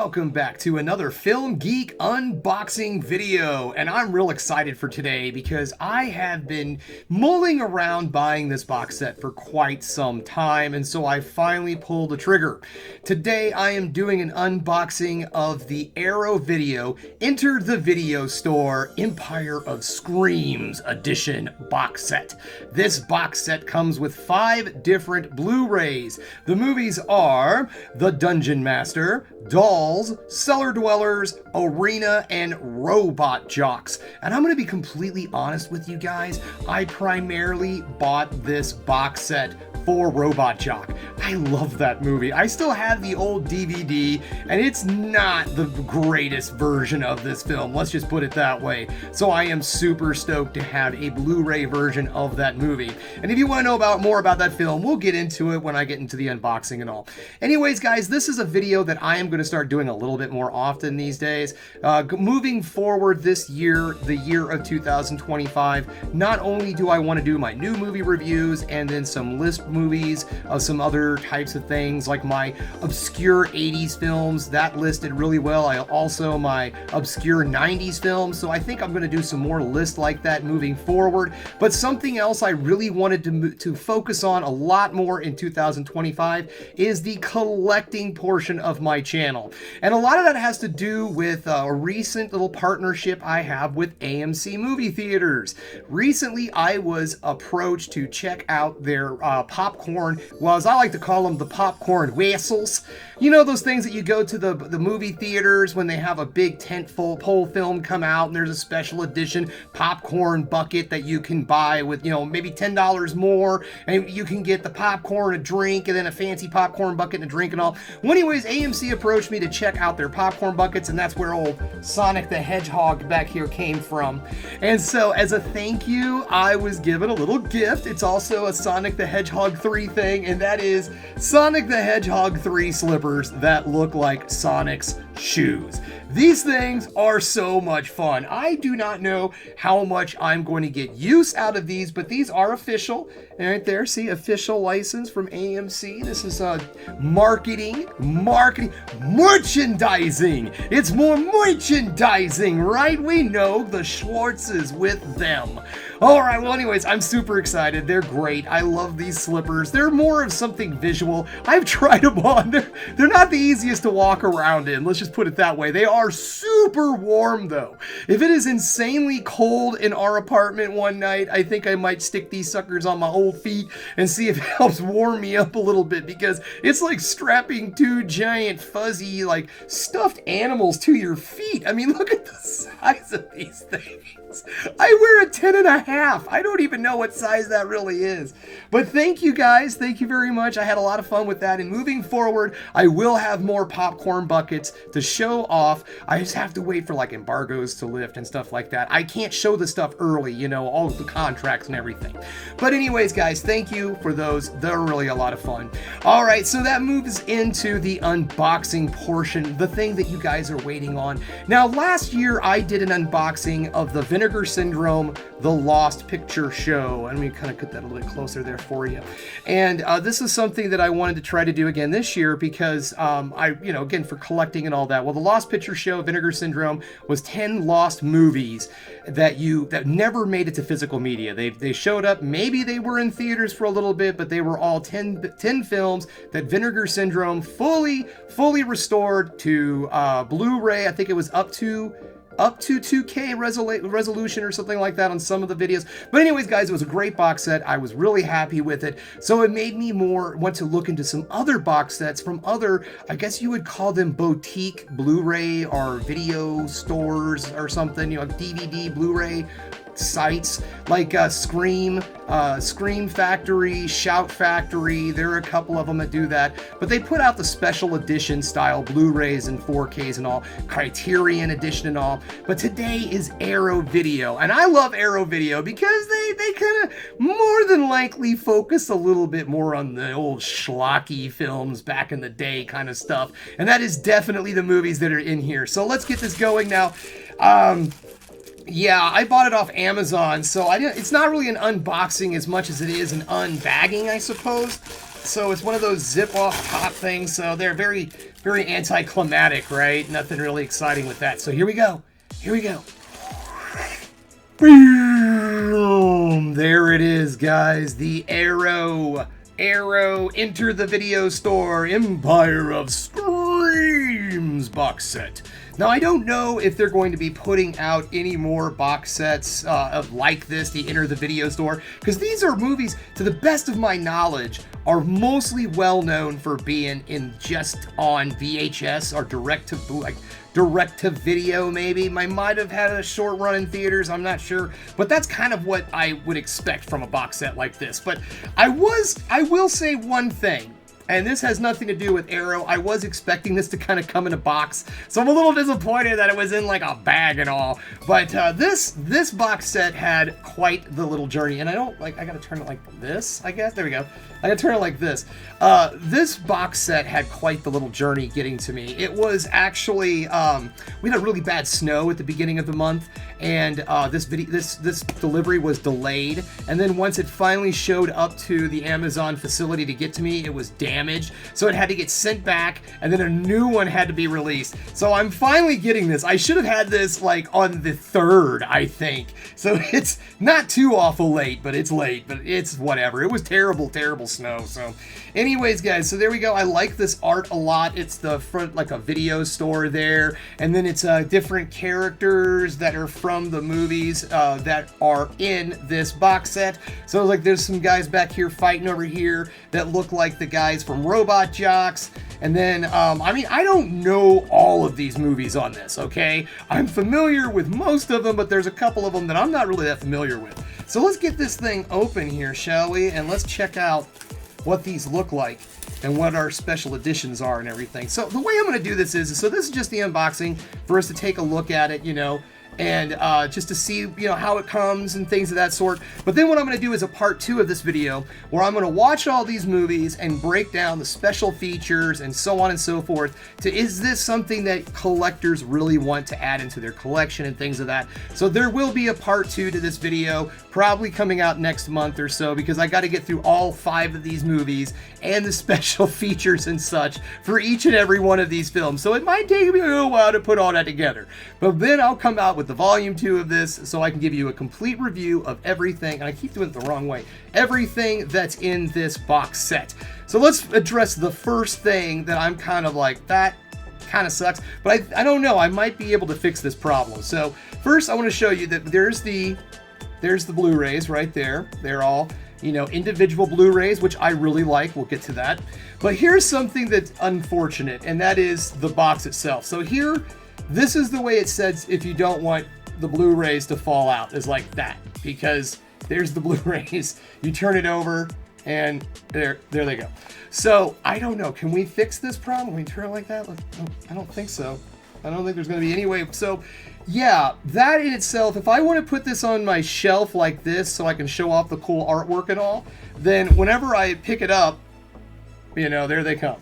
welcome back to another Film Geek unboxing video. And I'm real excited for today because I have been mulling around buying this box set for quite some time, and so I finally pulled the trigger. Today I am doing an unboxing of the Arrow Video Enter the Video Store Empire of Screams Edition box set. This box set comes with 5 different Blu-rays. The movies are The Dungeon Master, Dolls, Cellar Dwellers, Arena, and Robot Jocks. And I'm going to be completely honest with you guys, I primarily bought this box set for Robot Jock. I love that movie. I still have the old DVD, and it's not the greatest version of this film, let's just put it that way. So I am super stoked to have a Blu-ray version of that movie. And if you want to know more about that film, we'll get into it when I get into the unboxing and all. Anyways, guys, this is a video that I am going to start doing a little bit more often these days. Moving forward this year, the year of 2025, not only do I want to do my new movie reviews and then some list movies of some other types of things like my obscure 80s films, that listed really well. I also my obscure 90s films, so I think I'm going to do some more lists like that moving forward. But something else I really wanted to focus on a lot more in 2025 is the collecting portion of my channel. And a lot of that has to do with a recent little partnership I have with AMC movie theaters. Recently, I was approached to check out their popcorn, well, as I like to call them, the popcorn vessels. You know, those things that you go to the movie theaters when they have a big pole film come out and there's a special edition popcorn bucket that you can buy with, you know, maybe $10 more, and you can get the popcorn, a drink, and then a fancy popcorn bucket and a drink and all. Well, anyways, AMC approached me to check out their popcorn buckets, and that's where old Sonic the Hedgehog back here came from. And so as a thank you, I was given a little gift. It's also a Sonic the Hedgehog 3 thing, and that is Sonic the Hedgehog 3 slippers that look like Sonic's shoes. These things are so much fun. I do not know how much I'm going to get use out of these, but these are official. Right there, see, official license from AMC. This is marketing, merchandising. It's more merchandising, right? We know the Schwartzes with them. All right, well, anyways, I'm super excited. They're great. I love these slippers. They're more of something visual. I've tried them on. They're not the easiest to walk around in. Let's just put it that way. They are super warm, though. If it is insanely cold in our apartment one night, I think I might stick these suckers on my old feet and see if it helps warm me up a little bit, because it's like strapping 2 giant, fuzzy, like, stuffed animals to your feet. I mean, look at the size of these things. I wear a 10.5. I don't even know what size that really is. But thank you guys. Thank you very much. I had a lot of fun with that. And moving forward, I will have more popcorn buckets to show off. I just have to wait for like embargoes to lift and stuff like that. I can't show the stuff early, you know, all of the contracts and everything. But anyways, guys, thank you for those. They're really a lot of fun. All right, so that moves into the unboxing portion, the thing that you guys are waiting on. Now, last year I did an unboxing of the Vinegar Syndrome, The Lost Picture Show. Let me kind of put that a little bit closer there for you. And this is something that I wanted to try to do again this year because again, for collecting and all that. Well, The Lost Picture Show, Vinegar Syndrome, was 10 lost movies that never made it to physical media. They showed up, maybe they were in theaters for a little bit, but they were all 10 films that Vinegar Syndrome fully restored to Blu-ray. I think it was up to 2K resolution or something like that on some of the videos. But anyways, guys, it was a great box set. I was really happy with it. So it made me want to look into some other box sets from other, I guess you would call them boutique Blu-ray or video stores or something, you know, DVD, Blu-ray sites like Scream Factory, Shout Factory. There are a couple of them that do that, but they put out the special edition style Blu-rays and 4Ks and all, Criterion edition and all. But today is Arrow Video, and I love Arrow Video because they kind of more than likely focus a little bit more on the old schlocky films back in the day kind of stuff, and that is definitely the movies that are in here. So let's get this going now. Yeah, I bought it off Amazon, so it's not really an unboxing as much as it is an unbagging, I suppose. So it's one of those zip-off top things, so they're very, very anticlimactic, right? Nothing really exciting with that. So here we go. Here we go. Boom! There it is, guys. The Arrow Enter the Video Store Empire of Screams box set. Now, I don't know if they're going to be putting out any more box sets of like this, the Enter the Video Store, because these are movies, to the best of my knowledge, are mostly well known for being in just on VHS or direct to video, maybe. I might have had a short run in theaters, I'm not sure, but that's kind of what I would expect from a box set like this. But I will say one thing, and this has nothing to do with Arrow. I was expecting this to kind of come in a box, so I'm a little disappointed that it was in like a bag and all. But this box set had quite the little journey, and I gotta turn it like this, I guess. There we go. I gotta turn it like this. This box set had quite the little journey getting to me. It was actually, we had a really bad snow at the beginning of the month, and this delivery was delayed. And then once it finally showed up to the Amazon facility to get to me, it was damaged. So it had to get sent back, and then a new one had to be released. So I'm finally getting this. I should have had this like on the 3rd, I think. So it's not too awful late, but it's late, but it's whatever. It was terrible, terrible snow. So anyways, guys, so there we go. I like this art a lot. It's the front, like a video store there, and then it's different characters that are from the movies that are in this box set. So like there's some guys back here fighting over here that look like the guys from Robot Jocks. And then, I mean, I don't know all of these movies on this, okay? I'm familiar with most of them, but there's a couple of them that I'm not really that familiar with. So let's get this thing open here, shall we? And let's check out what these look like and what our special editions are and everything. So the way I'm going to do this is, so this is just the unboxing for us to take a look at it, you know, and just to see, you know, how it comes and things of that sort. But then what I'm going to do is a part 2 of this video where I'm going to watch all these movies and break down the special features and so on and so forth to, is this something that collectors really want to add into their collection and things of that. So there will be a part 2 to this video, probably coming out next month or so, because I got to get through all 5 of these movies and the special features and such for each and every one of these films. So it might take me a little while to put all that together. But then I'll come out with the volume 2 of this so I can give you a complete review of everything, and I keep doing it the wrong way, everything that's in this box set. So let's address the first thing that I'm kind of like, that kind of sucks, but I don't know, I might be able to fix this problem. So first I want to show you that there's the Blu-rays right there. They're all, you know, individual Blu-rays, which I really like. We'll get to that. But here's something that's unfortunate, and that is the box itself. So here, this is the way it says if you don't want the Blu-rays to fall out, is like that, because there's the Blu-rays. You turn it over, and there they go. So I don't know. Can we fix this problem? Can we turn it like that? I don't think so. I don't think there's going to be any way. So yeah, that in itself, if I want to put this on my shelf like this so I can show off the cool artwork and all, then whenever I pick it up, you know, there they come.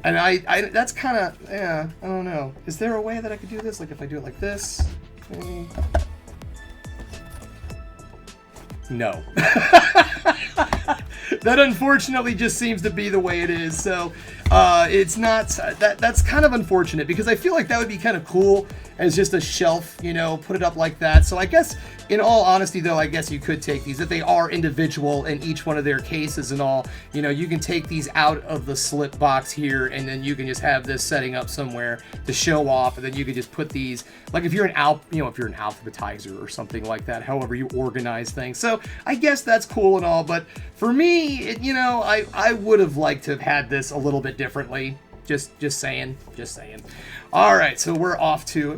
And I that's kind of, yeah, I don't know. Is there a way that I could do this? Like if I do it like this? No. That unfortunately just seems to be the way it is. So it's not, that's kind of unfortunate, because I feel like that would be kind of cool as just a shelf, you know, put it up like that. So I guess, in all honesty though, I guess you could take these, if they are individual in each one of their cases and all, you know, you can take these out of the slip box here, and then you can just have this setting up somewhere to show off, and then you can just put these, like if you're an alphabetizer or something like that, however you organize things. So I guess that's cool and all, but for me, you know, I would have liked to have had this a little bit differently. Just saying. All right, so we're off to,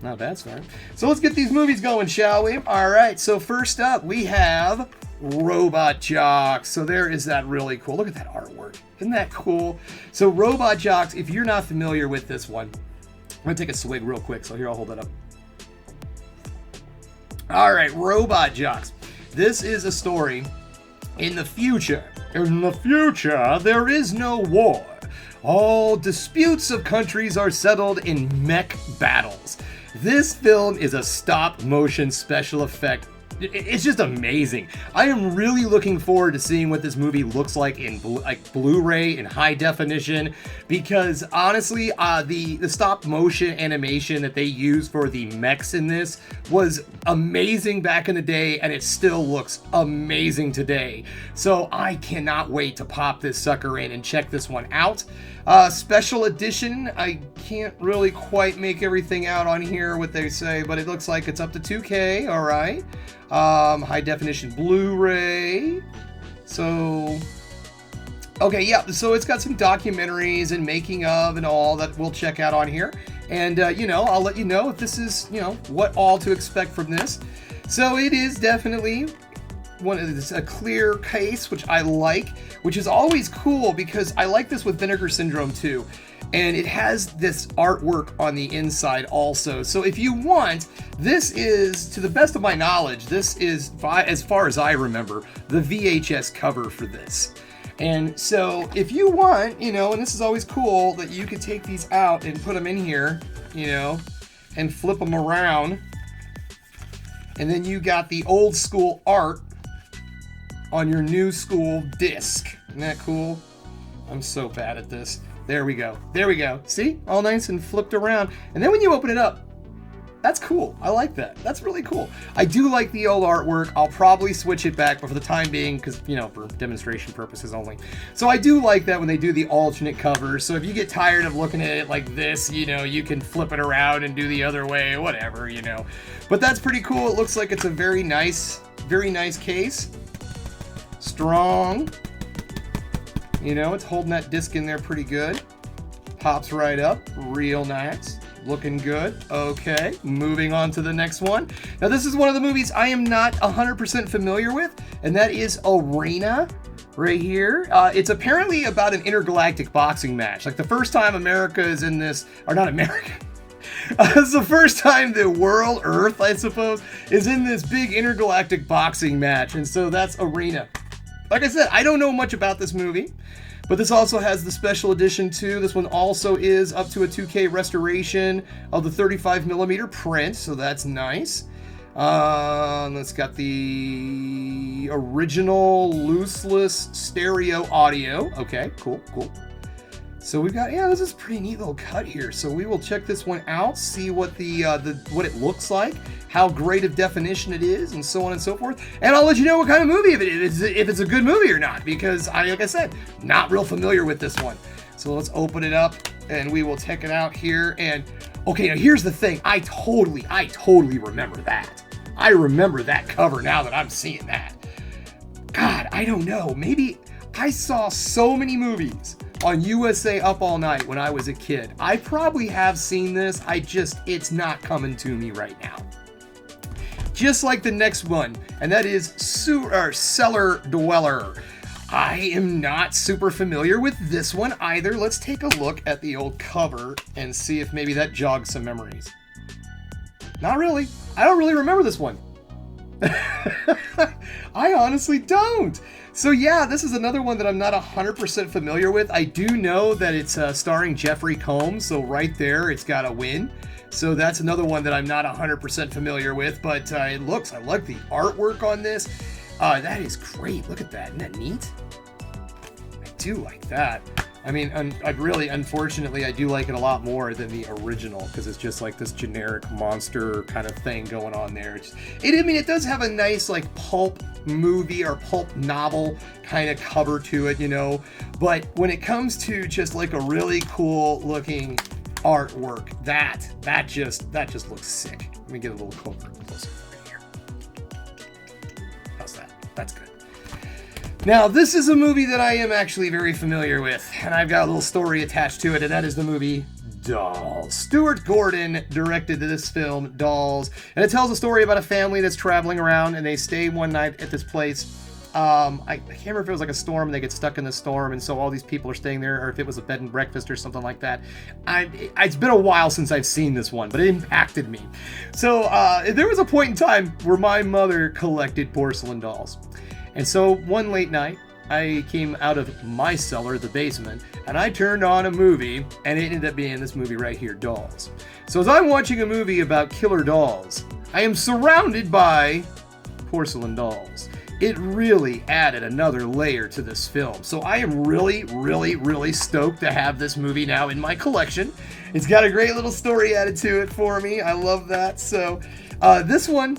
not a bad start. So let's get these movies going, shall we? All right, so first up we have Robot Jocks. So there is that really cool. Look at that artwork. Isn't that cool? So Robot Jocks, if you're not familiar with this one, I'm gonna take a swig real quick. So here, I'll hold that up. All right, Robot Jocks. This is a story in the future. In the future, there is no war. All disputes of countries are settled in mech battles. This film is a stop-motion special effect it's just amazing. I am really looking forward to seeing what this movie looks like in Blu-ray in high definition, because honestly, the stop motion animation that they use for the mechs in this was amazing back in the day, and it still looks amazing today. So I cannot wait to pop this sucker in and check this one out. Special edition, I can't really quite make everything out on here what they say, but it looks like it's up to 2K, all right. High definition Blu-ray. So, okay, yeah, so it's got some documentaries and making of and all that we'll check out on here. And, you know, I'll let you know if this is, you know, what all to expect from this. So it is definitely a clear case, which I like, which is always cool because I like this with Vinegar Syndrome too. And it has this artwork on the inside also. So if you want, this is, to the best of my knowledge, this is, as far as I remember, the VHS cover for this. And so if you want, you know, and this is always cool, that you could take these out and put them in here, you know, and flip them around. And then you got the old school art on your new school disc. Isn't that cool? I'm so bad at this. There we go. There we go. See? All nice and flipped around. And then when you open it up, that's cool. I like that. That's really cool. I do like the old artwork. I'll probably switch it back, but for the time being, because, you know, for demonstration purposes only. So I do like that when they do the alternate covers. So if you get tired of looking at it like this, you know, you can flip it around and do the other way, whatever, you know. But that's pretty cool. It looks like it's a very nice case. Strong. You know, it's holding that disc in there pretty good. Pops right up. Real nice. Looking good. Okay, moving on to the next one. Now, this is one of the movies I am not 100% familiar with, and that is Arena, right here. It's apparently about an intergalactic boxing match. Like, the first time America is in this, or not America, it's the first time the world, Earth, I suppose, is in this big intergalactic boxing match, and so that's Arena. Like I said, I don't know much about this movie, but this also has the special edition too. This one also is up to a 2K restoration of the 35mm print, so that's nice. It's got the original looseless stereo audio. Okay, cool. So we've got, yeah, this is a pretty neat little cut here. So we will check this one out, see what what it looks like, how great of definition it is, and so on and so forth. And I'll let you know what kind of movie it is, if it's a good movie or not, because like I said, not real familiar with this one. So let's open it up and we will check it out here. And okay, now here's the thing. I totally remember that. I remember that cover now that I'm seeing that. God, I don't know. Maybe I saw so many movies on USA Up All Night when I was a kid. I probably have seen this. It's not coming to me right now. Just like the next one, and that is Cellar Dweller. I am not super familiar with this one either. Let's take a look at the old cover and see if maybe that jogs some memories. Not really. I don't really remember this one. I honestly don't. So yeah, this is another one that I'm not 100% familiar with. I do know that it's starring Jeffrey Combs, so right there it's got a win. So that's another one that I'm not 100% familiar with, but I like the artwork on this. That is great. Look at that. Isn't that neat? I do like that. I mean, unfortunately, I do like it a lot more than the original, because it's just like this generic monster kind of thing going on there. It does have a nice like pulp movie or pulp novel kind of cover to it, you know. But when it comes to just like a really cool looking artwork, that just looks sick. Let me get a little closer right here. How's that? That's good. Now, this is a movie that I am actually very familiar with, and I've got a little story attached to it, and that is the movie Dolls. Stuart Gordon directed this film, Dolls, and it tells a story about a family that's traveling around, and they stay one night at this place. I can't remember if it was like a storm, and they get stuck in the storm, and so all these people are staying there, or if it was a bed and breakfast or something like that. It's been a while since I've seen this one, but it impacted me. So there was a point in time where my mother collected porcelain dolls. And so one late night, I came out of my cellar, the basement, and I turned on a movie, and it ended up being this movie right here, Dolls. So as I'm watching a movie about killer dolls, I am surrounded by porcelain dolls. It really added another layer to this film. So I am really, really, really stoked to have this movie now in my collection. It's got a great little story added to it for me. I love that. So this one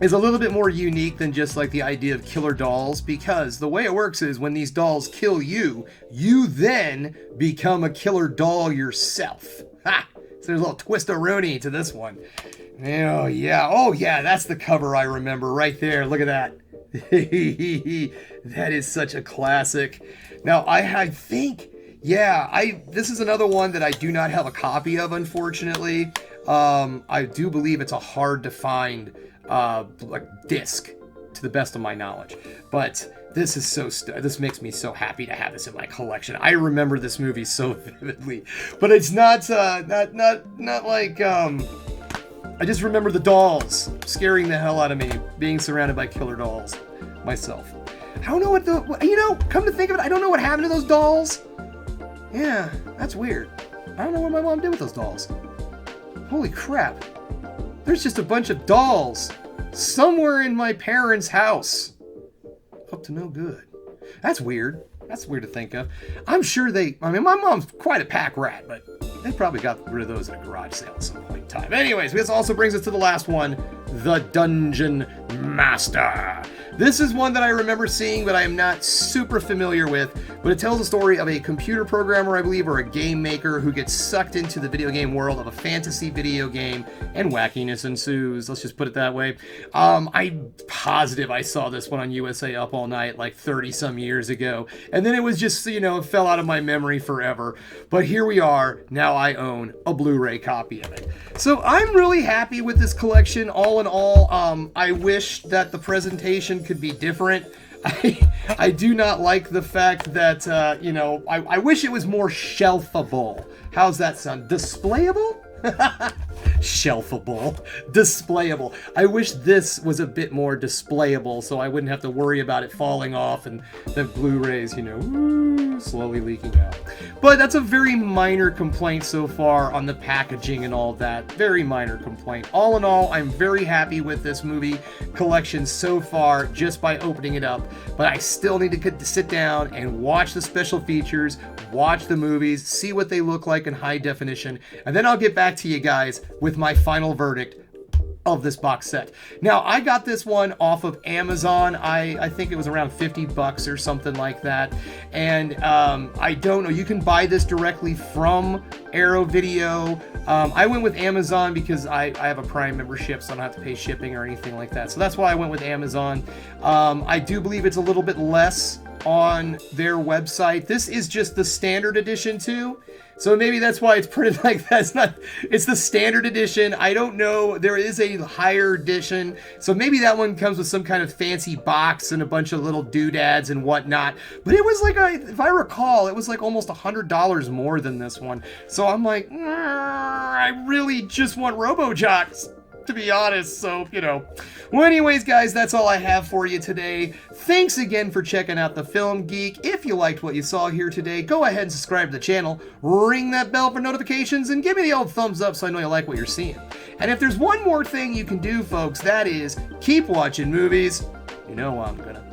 is a little bit more unique than just like the idea of killer dolls, because the way it works is when these dolls kill you, you then become a killer doll yourself. Ha! So there's a little twist-a-rooney to this one. Oh yeah, that's the cover I remember right there. Look at that. That is such a classic. Now I think, this is another one that I do not have a copy of, unfortunately. I do believe it's a hard to find disc, to the best of my knowledge. But this is this makes me so happy to have this in my collection. I remember this movie so vividly, but it's not like I just remember the dolls scaring the hell out of me, being surrounded by killer dolls myself. I don't know come to think of it, I don't know what happened to those dolls. Yeah, that's weird. I don't know what my mom did with those dolls. Holy crap. There's just a bunch of dolls somewhere in my parents' house. Up to no good. That's weird. That's weird to think of. I'm sure my mom's quite a pack rat, but they probably got rid of those at a garage sale at some point in time. Anyways, this also brings us to the last one, The Dungeon Master. This is one that I remember seeing, but I am not super familiar with, but it tells the story of a computer programmer, I believe, or a game maker who gets sucked into the video game world of a fantasy video game, and wackiness ensues. Let's just put it that way. I'm positive I saw this one on USA Up All Night like 30 some years ago, and then it was just, it fell out of my memory forever. But here we are. Now I own a Blu-ray copy of it. So I'm really happy with this collection. All in all, I wish that the presentation could be different. I do not like the fact that, I wish it was more shelfable. How's that sound? Displayable? Shelfable. Displayable. I wish this was a bit more displayable so I wouldn't have to worry about it falling off and the Blu-rays, slowly leaking out. But that's a very minor complaint so far on the packaging and all that. Very minor complaint. All in all, I'm very happy with this movie collection so far just by opening it up. But I still need to sit down and watch the special features, watch the movies, see what they look like in high definition, and then I'll get back to you guys with my final verdict of this box set. Now, I got this one off of Amazon. I think it was around $50 or something like that. And I don't know, you can buy this directly from Arrow Video. I went with Amazon because I have a Prime membership, so I don't have to pay shipping or anything like that. So that's why I went with Amazon. I do believe it's a little bit less on their website. This is just the standard edition too. So maybe that's why it's printed like that. It's the standard edition. I don't know. There is a higher edition. So maybe that one comes with some kind of fancy box and a bunch of little doodads and whatnot. But it was like, if I recall, it was like almost $100 more than this one. So I'm like, I really just want RoboJocks, to be honest. So, Well, anyways, guys, that's all I have for you today. Thanks again for checking out the Film Geek. If you liked what you saw here today, go ahead and subscribe to the channel, ring that bell for notifications, and give me the old thumbs up so I know you like what you're seeing. And if there's one more thing you can do, folks, that is keep watching movies. You know I'm gonna.